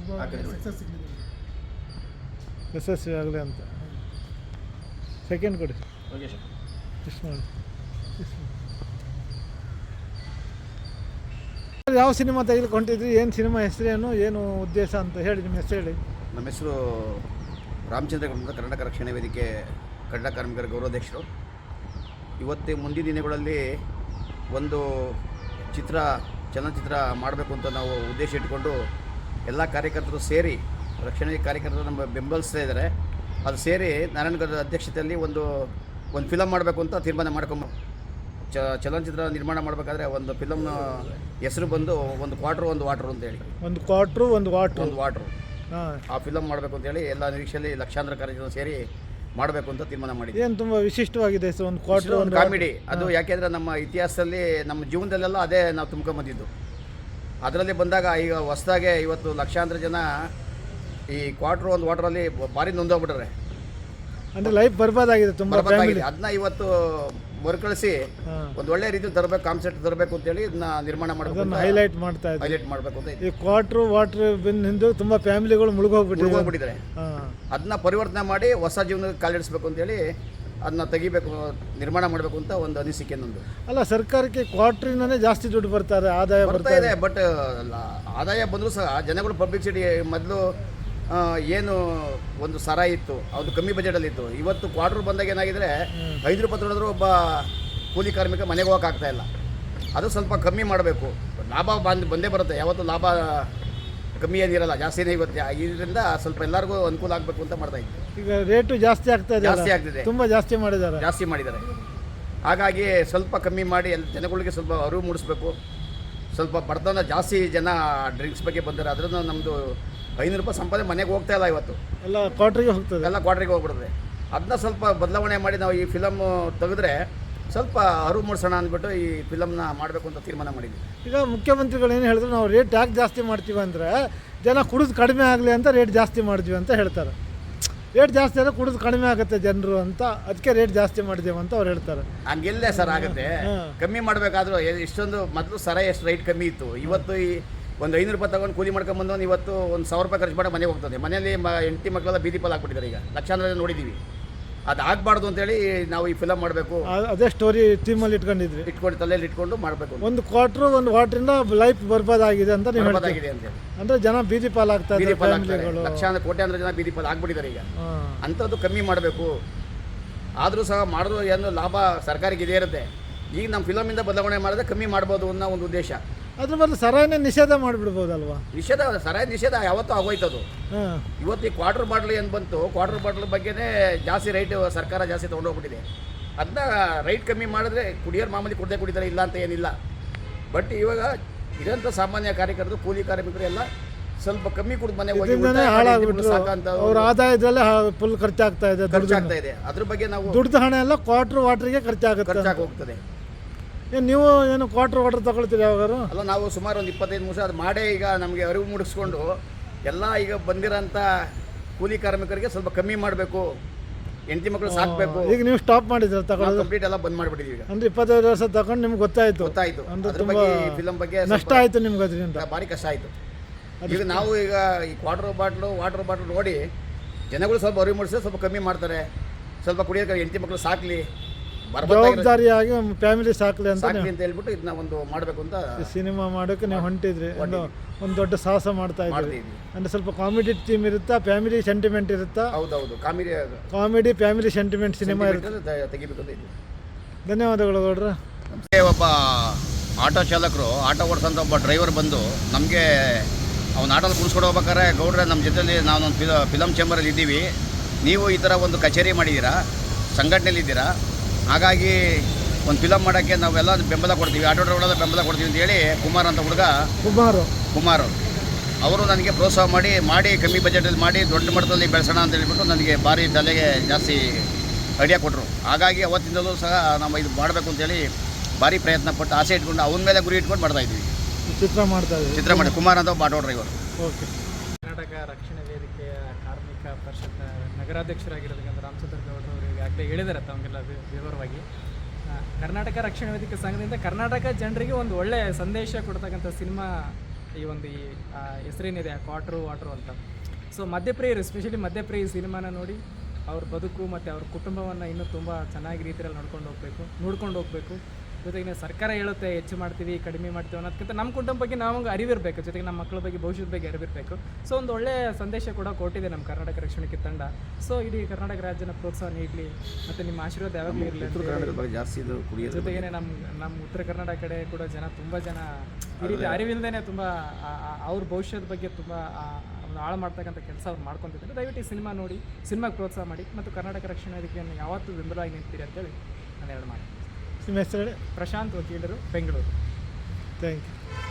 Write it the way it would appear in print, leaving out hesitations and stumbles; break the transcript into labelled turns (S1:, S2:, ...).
S1: Success ಸಿಗಲಿ,
S2: ಯಶಸ್ವಿ ಆಗಲಿ ಅಂತ. ಸೆಕೆಂಡ್ ಕೊಡಿ,
S3: ಓಕೆ ಸರ್.
S2: ಇಷ್ಟು ಮಾಡಿ. ಯಾವ ಸಿನಿಮಾ ತೆಗೆದುಕೊಂಡಿದ್ರಿ, ಏನು ಸಿನಿಮಾ ಹೆಸರೇನು, ಏನು ಉದ್ದೇಶ ಅಂತ ಹೇಳಿ, ನಿಮ್ಮ ಹೆಸರು ಹೇಳಿ.
S3: ನಮ್ಮ ಹೆಸರು ರಾಮಚಂದ್ರ ಕರ್ನಾಟಕ ರಕ್ಷಣಾ ವೇದಿಕೆ ಕನ್ನಡ ಕಾರ್ಮಿಕರ ಗೌರವಾಧ್ಯಕ್ಷರು. ಇವತ್ತು ಮುಂದಿನ ದಿನಗಳಲ್ಲಿ ಒಂದು ಚಲನಚಿತ್ರ ಮಾಡಬೇಕು ಅಂತ ನಾವು ಉದ್ದೇಶ ಇಟ್ಕೊಂಡು ಎಲ್ಲ ಕಾರ್ಯಕರ್ತರು ಸೇರಿ, ರಕ್ಷಣಾ ಕಾರ್ಯಕರ್ತರು ನಮ್ಮ ಬೆಂಬಲಿಸ್ತಾ ಇದ್ದಾರೆ. ಅದು ಸೇರಿ ನಾರಾಯಣಗೌಡರ ಅಧ್ಯಕ್ಷತೆಯಲ್ಲಿ ಒಂದು ಫಿಲಮ್ ಮಾಡಬೇಕು ಅಂತ ತೀರ್ಮಾನ ಮಾಡ್ಕೊಂಡು ಚಲನಚಿತ್ರ ನಿರ್ಮಾಣ ಮಾಡಬೇಕಾದ್ರೆ ಒಂದು ಫಿಲಮ್ನ ಹೆಸರು ಬಂದು ಒಂದು ಕ್ವಾರ್ಟ್ರು ಒಂದು ವಾಟ್ರು ಅಂತೇಳಿ,
S2: ಒಂದು ಕ್ವಾರ್ಟ್ರು ಒಂದು
S3: ವಾಟ್ರು ಆ ಫಿಲಮ್ ಮಾಡಬೇಕು ಅಂತೇಳಿ ಎಲ್ಲ ನಿರೀಕ್ಷೆಯಲ್ಲಿ ಲಕ್ಷಾಂತರ ಕಾರ್ಯಕರ್ತರು ಸೇರಿ ಮಾಡಬೇಕು ಅಂತ ತೀರ್ಮಾನ ಮಾಡಿದ್ವಿ.
S2: ಏನು ತುಂಬ ವಿಶಿಷ್ಟವಾಗಿದೆ ಸರ್, ಒಂದು ಕ್ವಾರ್ಟ್ರು
S3: ಒಂದು ಕಾಮಿಡಿ. ಅದು ಯಾಕೆಂದರೆ ನಮ್ಮ ಇತಿಹಾಸದಲ್ಲಿ ನಮ್ಮ ಜೀವನದಲ್ಲೆಲ್ಲ ಅದೇ ನಾವು ತುಂಬ್ಕೊಂಬಂದಿದ್ದು. ಅದರಲ್ಲಿ ಬಂದಾಗ ಈಗ ಹೊಸದಾಗೆ ಇವತ್ತು ಲಕ್ಷಾಂತರ ಜನ ಈ ಕ್ವಾರ್ಟ್ರು ಒಂದು ವಾಟ್ರಲ್ಲಿ ಭಾರಿ ನೊಂದೋಗ್ಬಿಟ್ರೆ,
S2: ಅಂದರೆ ಲೈಫ್ ಬರ್ಬಾದಾಗಿದೆ ತುಂಬ.
S3: ಅದನ್ನ ಇವತ್ತು ಮರುಕಳಿಸಿ ಒಂದು ಒಳ್ಳೆ ರೀತಿ ತರಬೇಕು, ಕಾನ್ಸೆಪ್ಟ್ ತರಬೇಕು ಅಂತೇಳಿ ಇದನ್ನ ನಿರ್ಮಾಣ ಮಾಡಬೇಕು,
S2: ಹೈಲೈಟ್
S3: ಮಾಡಬೇಕು ಅಂತ.
S2: ಈ ಕ್ವಾರ್ಟ್ರು ವಾಟರ್ ಹಿಂದೆ ತುಂಬ ಫ್ಯಾಮಿಲಿಗಳು
S3: ಮುಳುಗೋಗ್ಬಿಟ್ಟಿದ್ದಾರೆ. ಅದನ್ನ ಪರಿವರ್ತನೆ ಮಾಡಿ ಹೊಸ ಜೀವನಕ್ಕೆ ಕಾಲಿಡಿಸ್ಬೇಕು ಅಂತೇಳಿ ಅದನ್ನ ತೆಗಿಬೇಕು, ನಿರ್ಮಾಣ ಮಾಡಬೇಕು ಅಂತ ಒಂದು ಅನಿಸಿಕೆ ನಂದು.
S2: ಅಲ್ಲ, ಸರ್ಕಾರಕ್ಕೆ ಕ್ವಾರ್ಟ್ರಿಂದನೇ ಜಾಸ್ತಿ ದುಡ್ಡು ಬರ್ತಾರೆ, ಆದಾಯ
S3: ಬರ್ತಾ ಇದೆ. ಬಟ್ ಆದಾಯ ಬಂದರೂ ಸಹ ಜನಗಳು ಪಬ್ಲಿಸಿಟಿ ಮೊದಲು ಏನು ಒಂದು ಸರ ಇತ್ತು, ಅದು ಕಮ್ಮಿ ಬಜೆಟಲ್ಲಿತ್ತು. ಇವತ್ತು ಕ್ವಾರ್ಟರ್ ಬಂದಾಗ ಏನಾಗಿದ್ರೆ 5 ರೂಪಾಯಿ ತೊಗೊಂಡ್ರೂ ಒಬ್ಬ ಕೂಲಿ ಕಾರ್ಮಿಕ ಮನೆಗೆ ಹೋಗೋಕ್ಕಾಗ್ತಾ ಇಲ್ಲ. ಅದು ಸ್ವಲ್ಪ ಕಮ್ಮಿ ಮಾಡಬೇಕು. ಲಾಭ ಬಂದೇ ಬರುತ್ತೆ, ಯಾವತ್ತು ಲಾಭ ಕಮ್ಮಿ ಏನಿರಲ್ಲ, ಜಾಸ್ತಿನೇ ಇವತ್ತು. ಇದರಿಂದ ಸ್ವಲ್ಪ ಎಲ್ಲರಿಗೂ ಅನುಕೂಲ ಆಗಬೇಕು ಅಂತ ಮಾಡ್ತಾ ಇದ್ವಿ.
S2: ಈಗ ರೇಟು ಜಾಸ್ತಿ ಆಗ್ತಿದೆ, ತುಂಬ ಜಾಸ್ತಿ
S3: ಮಾಡಿದ್ದಾರೆ. ಹಾಗಾಗಿ ಸ್ವಲ್ಪ ಕಮ್ಮಿ ಮಾಡಿ ಎಲ್ಲ ಜನಗಳಿಗೆ ಸ್ವಲ್ಪ ಅರಿವು ಮೂಡಿಸ್ಬೇಕು. ಸ್ವಲ್ಪ ಬಡತನ ಜಾಸ್ತಿ ಜನ ಡ್ರಿಂಕ್ಸ್ ಬಗ್ಗೆ ಬಂದರೆ ಅದನ್ನು ನಮ್ಮದು 500 ರೂಪಾಯಿ ಸಂಪಾದನೆ ಮನೆಗೆ ಹೋಗ್ತಾ ಇಲ್ಲ. ಇವತ್ತು
S2: ಎಲ್ಲ ಕ್ವಾರ್ಟ್ರಿಗೆ
S3: ಹೋಗ್ಬಿಡುತ್ತೆ. ಅದನ್ನ ಸ್ವಲ್ಪ ಬದಲಾವಣೆ ಮಾಡಿ ನಾವು ಈ ಫಿಲಮ್ ತೆಗೆದ್ರೆ ಸ್ವಲ್ಪ ಅರಿವು ಮೂಡಿಸೋಣ ಅಂದ್ಬಿಟ್ಟು ಈ ಫಿಲಮ್ನ ಮಾಡಬೇಕು ಅಂತ ತೀರ್ಮಾನ ಮಾಡಿದ್ವಿ.
S2: ಈಗ ಮುಖ್ಯಮಂತ್ರಿಗಳು ಏನು ಹೇಳಿದ್ರು, ನಾವು ರೇಟ್ ಯಾಕೆ ಜಾಸ್ತಿ ಮಾಡ್ತೀವಿ ಅಂದರೆ ಜನ ಕುಡಿದು ಕಡಿಮೆ ಆಗಲಿ ಅಂತ ರೇಟ್ ಜಾಸ್ತಿ ಮಾಡ್ತೀವಿ ಅಂತ ಹೇಳ್ತಾರೆ. ರೇಟ್ ಜಾಸ್ತಿ ಆದರೆ ಕುಡಿದು ಕಡಿಮೆ ಆಗುತ್ತೆ ಜನರು ಅಂತ, ಅದಕ್ಕೆ ರೇಟ್ ಜಾಸ್ತಿ ಮಾಡಿದ್ದೇವೆ ಅಂತ ಅವ್ರು ಹೇಳ್ತಾರೆ.
S3: ಹಂಗೆಲ್ಲೇ ಸರ್ ಆಗುತ್ತೆ. ಕಮ್ಮಿ ಮಾಡಬೇಕಾದ್ರೂ ಇಷ್ಟೊಂದು ಮೊದಲು ಸರ ಎಷ್ಟು ರೈಟ್ ಕಮ್ಮಿ ಇತ್ತು. ಇವತ್ತು ಈ ಒಂದು 500 ರೂಪಾಯಿ ತಗೊಂಡು ಕೂಲಿ ಮಾಡ್ಕೊಂಬಂದು ಇವತ್ತು 1000 ರೂಪಾಯಿ ಖರ್ಚು ಮಾಡಿ ಮನೆಗೆ ಹೋಗ್ತದೆ. ಮನೆಯಲ್ಲಿ ಹೆಂಡತಿ ಮಕ್ಕಳೆಲ್ಲ ಬೀದಿ ಪಾಲು ಹಾಕ್ಬಿಟ್ಟಿದ್ದಾರೆ. ಈಗ ಲಕ್ಷಾಂತರ ನೋಡಿದ್ದೀವಿ. ಅದು ಆಗಬಾರ್ದು ಅಂತೇಳಿ ನಾವು ಈ ಫಿಲಮ್ ಮಾಡಬೇಕು,
S2: ಅದೇ ಸ್ಟೋರಿ ಥೀಮಲ್ಲಿ
S3: ಇಟ್ಕೊಂಡು ತಲೆಯಲ್ಲಿ ಇಟ್ಕೊಂಡು ಮಾಡಬೇಕು.
S2: ಒಂದು ಕ್ವಾರ್ಟ್ರು ಒಂದು ವಾಟ್ರಿಂದ ಲೈಫ್ ಬರ್ಬಾದಾಗಿದೆ ಅಂತ ನೀವು
S3: ಬರ್ಬಾದಾಗಿದೆ ಅಂತ
S2: ಅಂದರೆ ಜನ ಬೀದಿ ಪಾಲು ಆಗ್ತಾ ಇದ್ದಾರೆ.
S3: ಲಕ್ಷಾಂತರ ಕೋಟ್ಯಾಂತರ ಜನ ಬೀದಿ ಪಾಲು ಆಗ್ಬಿಟ್ಟಿದ್ದಾರೆ. ಈಗ ಅಂಥದ್ದು ಕಮ್ಮಿ ಮಾಡಬೇಕು. ಆದರೂ ಸಹ ಮಾಡಿದ್ರು ಏನು ಲಾಭ ಸರ್ಕಾರಕ್ಕೆ ಇದೇ ಇರುತ್ತೆ. ಈಗ ನಮ್ಮ ಫಿಲಮಿಂದ ಬದಲಾವಣೆ ಮಾಡಿದ್ರೆ ಕಮ್ಮಿ ಮಾಡ್ಬೋದು ಅನ್ನೋ ಒಂದು ಉದ್ದೇಶ.
S2: ಅದ್ರ ಬದಲು ಸರಾಯನೇ ನಿಷೇಧ ಮಾಡಿಬಿಡ್ಬೋದಲ್ವಾ?
S3: ಸರಾಯ ನಿಷೇಧ ಯಾವತ್ತೂ ಆಗೋಯ್ತದು. ಇವತ್ತು ಈ ಕ್ವಾರ್ಟರ್ ಬಾಟ್ಲ್ ಏನು ಬಂತು, ಕ್ವಾರ್ಟರ್ ಬಾಟ್ಲ್ ಬಗ್ಗೆನೇ ಜಾಸ್ತಿ ರೈಟ್ ಸರ್ಕಾರ ಜಾಸ್ತಿ ತೊಗೊಂಡೋಗ್ಬಿಟ್ಟಿದೆ. ಅದನ್ನ ರೈಟ್ ಕಮ್ಮಿ ಮಾಡಿದ್ರೆ ಕುಡಿಯೋರು ಮಾಮೂಲಿ ಕುಡಿತಾರೆ, ಇಲ್ಲ ಅಂತ ಏನಿಲ್ಲ. ಬಟ್ ಇವಾಗ ಇದಂಥ ಸಾಮಾನ್ಯ ಕಾರ್ಯಕರ್ತರು, ಕೂಲಿ ಕಾರ್ಮಿಕರು ಎಲ್ಲ ಸ್ವಲ್ಪ ಕಮ್ಮಿ ಕುಡಿದು ಮನೆಗೆ ಹೋಗಿ ಸಾಕಂತ
S2: ಅವ್ರ ಆದಾಯದಲ್ಲೇ ಫುಲ್ ಖರ್ಚಾಗ್ತಾ ಇದೆ.
S3: ಅದ್ರ ಬಗ್ಗೆ ನಾವು
S2: ದುಡ್ಡು ಹಣ ಎಲ್ಲ ಕ್ವಾರ್ಟರ್ ವಾಟ್ರಿಗೆ ಖರ್ಚಾಗಿ ಹೋಗ್ತದೆ. ನೀವು ಏನು ಕ್ವಾರ್ಟರ್ ವಾಟರ್ ತಗೊಳ್ತೀರಿ ಯಾವಾಗಾರು?
S3: ಅಲ್ಲ, ನಾವು ಸುಮಾರು ಒಂದು 25 ವರ್ಷ ಅದು ಮಾಡೇ ಈಗ ನಮಗೆ ಅರಿವು ಮೂಡಿಸ್ಕೊಂಡು ಎಲ್ಲ ಈಗ ಬಂದಿರೋಂಥ ಕೂಲಿ ಕಾರ್ಮಿಕರಿಗೆ ಸ್ವಲ್ಪ ಕಮ್ಮಿ ಮಾಡಬೇಕು, ಹೆಂಡತಿ ಮಕ್ಕಳು ಸಾಕಬೇಕು.
S2: ಈಗ ನೀವು ಸ್ಟಾಪ್ ಮಾಡಿದ್ರೆ ತಗೊಳ್ಳೋದು
S3: ಕಂಪ್ಲೀಟ್ ಎಲ್ಲ ಬಂದ್ ಮಾಡಿಬಿಟ್ಟಿದ್ದೀವಿ.
S2: ಅಂದ್ರೆ 25 ವರ್ಷ ತಗೊಂಡು ನಿಮ್ಗೆ ಗೊತ್ತಾಯ್ತು.
S3: ಅದ್ರ ಬಗ್ಗೆ ಫಿಲಮ್ ಬಗ್ಗೆ
S2: ನಷ್ಟ ಆಯಿತು ನಿಮ್ಗೆ, ಅದರಿಂದ
S3: ಭಾರಿ ಕಷ್ಟ ಆಯಿತು. ಈಗ ನಾವು ಈಗ ಈ ವಾಟರ್ ಬಾಟ್ಲು ನೋಡಿ ಜನಗಳು ಸ್ವಲ್ಪ ಅರಿವು ಮೂಡಿಸಿದ್ರೆ ಸ್ವಲ್ಪ ಕಮ್ಮಿ ಮಾಡ್ತಾರೆ. ಸ್ವಲ್ಪ ಕುಡಿಯೋಕೆ ಹೆಂಡತಿ ಮಕ್ಕಳು ಸಾಕಲಿ,
S2: ಜವಾಬ್ದಾರಿಯಾಗಿ ಫ್ಯಾಮಿಲಿ ಸಾಕಲಿ ಅಂತ
S3: ಹೇಳ್ಬಿಟ್ಟು ಇದನ್ನ ಒಂದು ಮಾಡಬೇಕು ಅಂತ
S2: ಸಿನಿಮಾ ಮಾಡೋಕೆ ನೀವು ಹೊಂಟಿದ್ರಿ. ಒಂದು ದೊಡ್ಡ ಸಾಹಸ ಮಾಡ್ತಾ ಇದ್ದೀವಿ. ಅಂದರೆ ಸ್ವಲ್ಪ ಕಾಮಿಡಿ ಥೀಮ್ ಇರುತ್ತಾ, ಫ್ಯಾಮಿಲಿ ಸೆಂಟಿಮೆಂಟ್ ಇರುತ್ತಾ?
S3: ಹೌದೌದು,
S2: ಕಾಮಿಡಿ ಫ್ಯಾಮಿಲಿ ಸೆಂಟಿಮೆಂಟ್ ಸಿನಿಮಾ ಇರುತ್ತೆ.
S3: ತೆಗಿಬೇಕು ಅಂತ ಇದ್ದೀವಿ.
S2: ಧನ್ಯವಾದಗಳು ಗೌಡ್ರ.
S3: ಒಬ್ಬ ಆಟೋ ಚಾಲಕರು, ಆಟೋ ಓಡಿಸೋಂಥ ಒಬ್ಬ ಡ್ರೈವರ್ ಬಂದು ನಮಗೆ ಅವ್ನು ಆಟೋಲ್ಲಿ ಕುಣಿಸ್ಕೊಂಡು ಹೋಗ್ಬೇಕಾದ್ರೆ, ಗೌಡ್ರೆ ನಮ್ಮ ಜೊತೆಲಿ ನಾವೊಂದು ಫಿಲಮ್ ಚೇಂಬರಲ್ಲಿ ಇದ್ದೀವಿ, ನೀವು ಈ ಥರ ಒಂದು ಕಚೇರಿ ಮಾಡಿದ್ದೀರಾ, ಸಂಘಟನೆಯಲ್ಲಿದ್ದೀರಾ, ಹಾಗಾಗಿ ಒಂದು ಫಿಲಮ್ ಮಾಡೋಕ್ಕೆ ನಾವೆಲ್ಲ ಬೆಂಬಲ ಕೊಡ್ತೀವಿ, ಆಟೋ ಡ್ರೈವರ್ಗಳ ಬೆಂಬಲ ಕೊಡ್ತೀವಿ ಅಂತ ಹೇಳಿ ಕುಮಾರ್ ಅಂತ ಹುಡುಗ, ಕುಮಾರ್ ಅವರು ನನಗೆ ಪ್ರೋತ್ಸಾಹ ಮಾಡಿ ಕಮ್ಮಿ ಬಜೆಟಲ್ಲಿ ಮಾಡಿ ದೊಡ್ಡ ಮಟ್ಟದಲ್ಲಿ ಬೆಳೆಸೋಣ ಅಂತ ಹೇಳ್ಬಿಟ್ಟು ನನಗೆ ಭಾರಿ ತಲೆಗೆ ಜಾಸ್ತಿ ಐಡಿಯಾ ಕೊಟ್ಟರು. ಹಾಗಾಗಿ ಅವತ್ತಿಂದಲೂ ಸಹ ನಾವು ಇದು ಮಾಡಬೇಕು ಅಂತೇಳಿ ಭಾರಿ ಪ್ರಯತ್ನ ಪಟ್ಟು ಆಸೆ ಇಟ್ಕೊಂಡು ಅವನ ಮೇಲೆ ಗುರಿ ಇಟ್ಕೊಂಡು ಮಾಡ್ತಾಯಿದ್ವಿ. ಚಿತ್ರ ಮಾಡಿ ಕುಮಾರ್ ಅಂತ ಒಬ್ಬ ಆಟೋ ಡ್ರೈವರ್.
S4: ಓಕೆ. ಕರ್ನಾಟಕ ರಕ್ಷಣಾ ವೇದಿಕೆಯ ಕಾರ್ಮಿಕ ಪರಿಷತ್ ನಗರಾಧ್ಯಕ್ಷರಾಗಿರೋದಕ್ಕೆ ರಾಮಚಂದ್ರ ಗೌಡರು ಅವರಿಗೆ ಆಗಲೇ ಹೇಳಿದ್ದಾರೆ ತಮಗೆಲ್ಲ ವಿವರವಾಗಿ. ಕರ್ನಾಟಕ ರಕ್ಷಣಾ ವೇದಿಕೆ ಸಂಘದಿಂದ ಕರ್ನಾಟಕ ಜನರಿಗೆ ಒಂದು ಒಳ್ಳೆಯ ಸಂದೇಶ ಕೊಡ್ತಕ್ಕಂಥ ಸಿನಿಮಾ ಈ ಒಂದು ಹೆಸರೇನಿದೆ ವಾಟ್ರು ಅಂತ. ಸೊ ಮಧ್ಯಪ್ರಿಯರು, ಎಸ್ಪೆಷಲಿ ಮಧ್ಯಪ್ರಿಯ ಸಿನಿಮಾನ ನೋಡಿ ಅವ್ರ ಬದುಕು ಮತ್ತು ಅವ್ರ ಕುಟುಂಬವನ್ನು ಇನ್ನೂ ತುಂಬ ಚೆನ್ನಾಗಿ ರೀತಿಯಲ್ಲಿ ನೋಡ್ಕೊಂಡು ಹೋಗಬೇಕು. ಜೊತೆಗೆ ಸರ್ಕಾರ ಹೇಳುತ್ತೆ ಹೆಚ್ಚು ಮಾಡ್ತೀವಿ ಕಡಿಮೆ ಮಾಡ್ತೀವಿ ಅನ್ನೋದಕ್ಕಿಂತ ನಮ್ಮ ಕುಟುಂಬ ಬಗ್ಗೆ ನಮಗೆ ಅರಿವಿರಬೇಕು, ಜೊತೆಗೆ ನಮ್ಮ ಮಕ್ಕಳ ಬಗ್ಗೆ ಭವಿಷ್ಯದ ಬಗ್ಗೆ ಅರಿವಿರಬೇಕು. ಸೊ ಒಂದು ಒಳ್ಳೆಯ ಸಂದೇಶ ಕೂಡ ಕೊಟ್ಟಿದೆ ನಮ್ಮ ಕರ್ನಾಟಕ ರಕ್ಷಣೆ ತಂಡ. ಸೊ ಇಡೀ ಕರ್ನಾಟಕ ರಾಜ್ಯನ ಪ್ರೋತ್ಸಾಹ ನೀಡಲಿ ಮತ್ತು ನಿಮ್ಮ ಆಶೀರ್ವಾದ ಯಾವಾಗಲೂ ಇರಲಿ.
S3: ಜಾಸ್ತಿ
S4: ಜೊತೆಗೇ ನಮ್ಮ ಉತ್ತರ ಕರ್ನಾಟಕ ಕಡೆ ಕೂಡ ತುಂಬ ಜನ ಈ ರೀತಿ ಅರಿವಿಲ್ಲದೇ ತುಂಬ ಅವ್ರ ಭವಿಷ್ಯದ ಬಗ್ಗೆ ತುಂಬ ಹಾಳು ಮಾಡ್ತಕ್ಕಂಥ ಕೆಲಸ ಅವ್ರು ಮಾಡ್ಕೊತಿದ್ದಾರೆ. ದಯವಿಟ್ಟು ಈ ಸಿನಿಮಾ ನೋಡಿ, ಸಿನಿಮಾಗೆ ಪ್ರೋತ್ಸಾಹ ಮಾಡಿ ಮತ್ತು ಕರ್ನಾಟಕ ರಕ್ಷಣಾ ವೇದಿಕೆಯನ್ನು ಯಾವತ್ತೂ ಬೆಂಬಲವಾಗಿ ನಿಂತೀರಿ ಅಂತೇಳಿ ನಾನು ಎರಡು ಮಾಡಿ.
S2: ನಿಮ್ಮ ಹೆಸರು ಹೇಳಿ.
S4: ಪ್ರಶಾಂತ್ ವಕೀಲರು, ಬೆಂಗಳೂರು.
S2: Thank you.